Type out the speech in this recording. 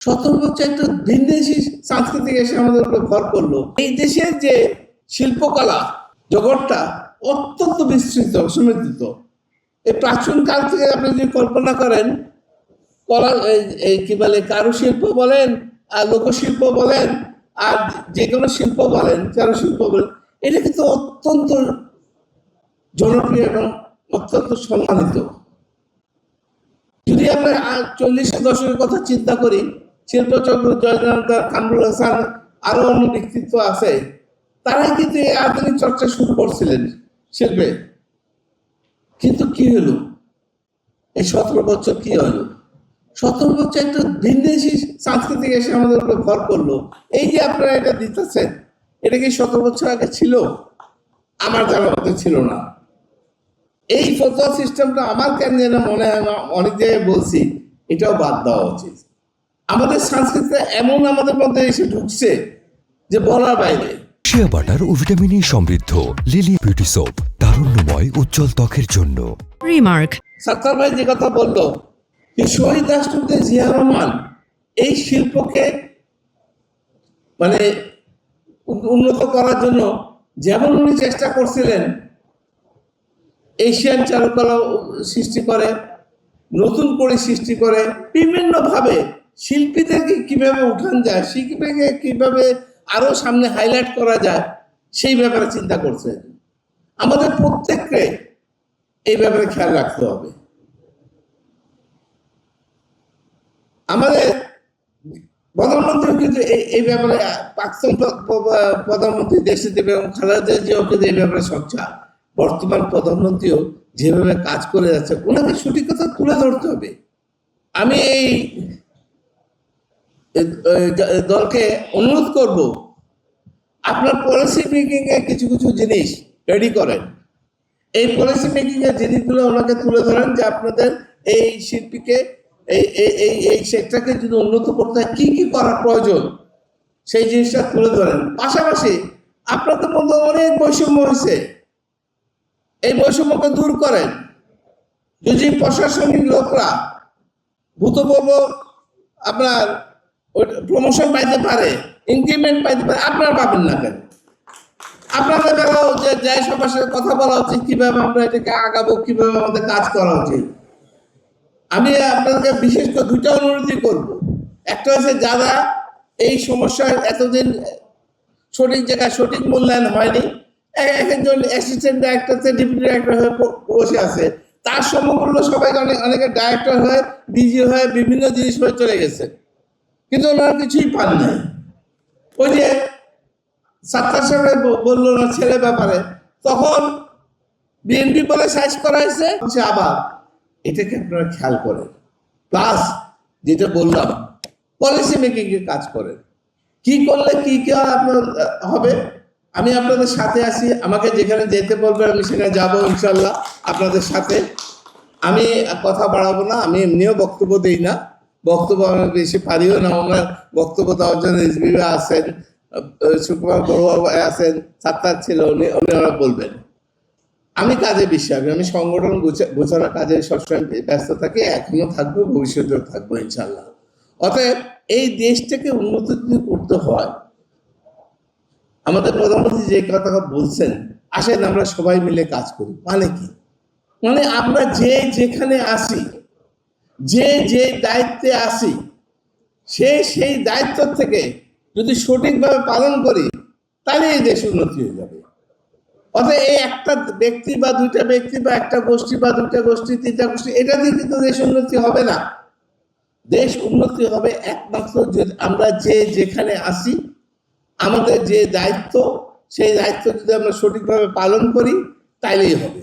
সতেরো বছর একটা ভিনদেশি সংস্কৃতি এসে আমাদের উপরে ভর করলো। এই দেশের যে শিল্পকলা জগৎটা অত্যন্ত বিস্তৃত সমৃদ্ধ। এই প্রাচীন কাল থেকে আপনি যদি কল্পনা করেন, কলা এই কি বলে কারুশিল্প বলেন আর লোকশিল্প বলেন আর যে কোনো শিল্প বলেন, চারুশিল্প বলেন, এটা কিন্তু অত্যন্ত জনপ্রিয় এবং অত্যন্ত সম্মানিত। যদি আমরা 40-এর দশকের কথা চিন্তা করি, শিল্পচক্র, জয়নালদার, কামরুল হাসান, আরো অন্য ব্যক্তিত্ব আছে, তারাই কিন্তু এই আধুনিক চর্চা শুরু করছিলেন শিল্পে। কিন্তু কি হলো এই 17 বছর? কি হলো 17 বছর একটা ভিনদেশি সংস্কৃতি এসে আমাদের উপরে ভর করলো। এই যে আপনারা এটা দিতেছেন, এটা কি 17 বছর আগে ছিল? আমার জানা মতে ছিল না। এই ফতোয়া সিস্টেমটা আমার কেন যেন মনে হয়, অনেক জায়গায় বলছি, এটাও বাদ দেওয়া উচিত। আমাদের সংস্কৃতি এমন আমাদের মধ্যে এসে ঢুকছে যে বলার বাইরে। শিয়া বাটার ও ভিটামিন ই সমৃদ্ধ লিলি বিউটি সোপ, তারুণ্যময় উজ্জ্বল ত্বকের জন্য। রিমার্ক। সাত্তার ভাই যে কথা বললো, যে শহীদ রাষ্ট্রপতি জিয়া রহমান এই শিল্পকে মানে উন্নত করার জন্য যেমন উনি চেষ্টা করছিলেন, এশিয়ান চারুকলা সৃষ্টি করে, নতুন করে সৃষ্টি করে, বিভিন্নভাবে শিল্পীদেরকে কিভাবে উঠান যায়, শিল্পীকে কিভাবে আরো সামনে হাইলাইট করা যায়, সেই ব্যাপারে চিন্তা করছে। আমাদের প্রত্যেককে এই ব্যাপারে খেয়াল রাখতে হবে। আমাদের প্রধানমন্ত্রী কিন্তু এই ব্যাপারে, প্রাক্তন প্রধানমন্ত্রী দেশটিতে এবং খালেদা জিয়াও কিন্তু এই ব্যাপারে সচ্ছাল। বর্তমান প্রধানমন্ত্রীও যেভাবে কাজ করে যাচ্ছে, ওনাকে সঠিক কথা তুলে ধরতে হবে। আমি এই দলকে অনুরোধ করব, আপনার পলিসি মেকিং এ কিছু কিছু জিনিস রেডি করেন। এই পলিসি মেকিং এর জিনিসগুলো ওনাকে তুলে ধরেন যে আপনাদের এই শিল্পীকে এই সেক্টরকে যদি উন্নত করতে হয় কি কি করা প্রয়োজন, সেই জিনিসটা তুলে ধরেন। পাশাপাশি আপনাদের মধ্যে অনেক বৈষম্য হয়েছে, এই বৈষম্যকে দূর করেন। যদি প্রশাসনিক লোকরা ভূতপূর্ব আপনার প্রমোশন পাইতে পারে, ইনক্রিমেন্ট পাইতে পারে, আপনারা পাবেন না কেন? আপনাদের বেলাও যে যাই সবার সাথে কথা বলা উচিত, কিভাবে আমরা এটাকে আগাবো, কিভাবে আমাদের কাজ করা উচিত। আমি আপনাদেরকে বিশেষ করে দুইটা অনুরোধই করব। একটা হচ্ছে, যারা এই সমস্যার এতদিন সঠিক জায়গায় সঠিক মূল্যায়ন হয়নি, একজন অ্যাসিস্ট্যান্ট ডাইরেক্টর, ডেপুটি ডাইরেক্টর হয়ে বসে আছে, তার সমমূল্য সবাই অনেকে ডাইরেক্টর হয়ে, ডিজি হয়ে, বিভিন্ন জিনিস হয়ে চলে গেছে, কিন্তু ওনারা কিছুই পান নাই। ওই যে সাত্তার সাহেব বললো না ছেলে ব্যাপারে, তখন বিএনপি বলে সাইজ করা হয়েছে, আবার এটাকে আপনারা খেয়াল করেন। প্লাস যেটা বললাম, পলিসি মেকিং এর কাজ করেন। কি করলে কি কি আপনার হবে, আমি আপনাদের সাথে আছি। আমাকে যেখানে যেতে বলবেন আমি সেখানে যাবো ইনশাল্লাহ আপনাদের সাথে। আমি কথা বাড়াবো না, আমি এমনিও বক্তব্য দিই না, বক্তব্য আমি বেশি পারিও না। আমার বক্তব্য দেওয়ার জন্য এসবিবি আছেন, সুকুমার বড়ুয়া আছেন, সাত্তার ছিল, ওনারা বলবেন। আমি কাজে বিশ্বাসী, আমি সংগঠন গোছানোর কাজে সবসময় ব্যস্ত থাকি, এখনো থাকবো, ভবিষ্যতেও থাকবো ইনশাল্লাহ। অতএব এই দেশটাকে উন্নত করতে হয়। আমাদের প্রধানমন্ত্রী যে কথা বলছেন, আসেন আমরা সবাই মিলে কাজ করি। মানে কি? মানে আমরা যে যেখানে আসি, যে যে দায়িত্বে আসি, সেই দায়িত্ব থেকে যদি সঠিকভাবে পালন করি, তাহলে এই দেশ উন্নতি হয়ে যাবে। অর্থাৎ এই একটা ব্যক্তি বা দুইটা ব্যক্তি বা একটা গোষ্ঠী বা দুইটা গোষ্ঠী, তিনটা গোষ্ঠী, এটা দিয়ে কিন্তু দেশ উন্নতি হবে না। দেশ উন্নতি হবে একমাত্র যদি আমরা যে যেখানে আসি, আমাদের যে দায়িত্ব, সেই দায়িত্ব যদি আমরা সঠিকভাবে পালন করি, তাইলেই হবে।